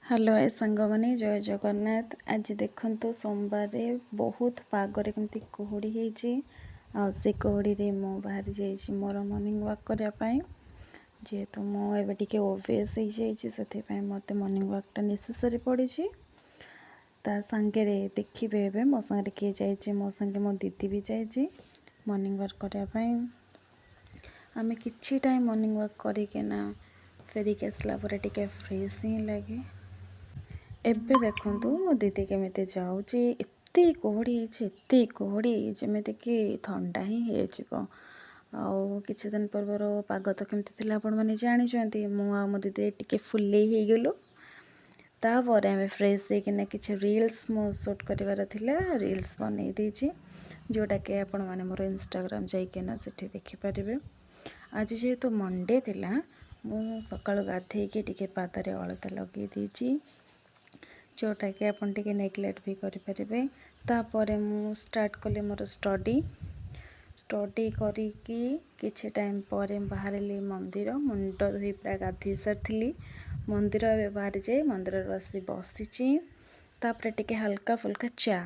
Hello ए सांगमाने जय जगन्नाथ। आज देखंतु सोमवार बहुत पागरे केमती कुहुड़ी होईची आ से कुहुड़ी रे मो बाहर जाईची मोर मॉर्निंग वॉक करया पई। जेहेतु मो एबे टिके ओबेस हो जाईची सेथे पई मते मॉर्निंग वॉक टा नेसेसरी पड़ीची। ता संगे रे देखिबे एबे मो संगे के जाईची, मो संगे मो दीदी भी जाईची मॉर्निंग वॉक करया पई। आमे किछि टाइम मॉर्निंग वॉक करी के ना फेरी के आसला परे टिके फ्रेश ही लगे। एबे देखंतु मो दीदी केमिति जाऊची, एत्ते कुहुड़ी जेमिति कि ठंडा ही हे जिवो। आउ किछि दिन पूर्वर पाग तो केमती थिला आपण माने जानिछंती। मु आ मो दीदी टिके फुल्ली हे गेलु। तापर आमे फ्रेश हे किना किछि रील्स मो शूट करिवार थिला, रील्स बनै देछि जोटा के आपण माने मोर इंस्टाग्राम जाई केना सेठी देखि परिबे। आज जेहेतु मंडे थिला मु सकाळ गाधे के टिके पादरे अलता लगे देछि जोटा कि आपण टिके नेग्लेक्ट भी करि परिबे। तापरे मु स्टार्ट कले मोर स्टडी करी कि किछि टाइम पर बाहरली मंदिर मुंड धोई पूरा गाधे सारथिली। मंदिर एबे बाहर जाई मंदिर आसी बसिची। तापरे टिके हल्का फुल्का चा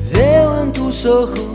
Veo en tus ojos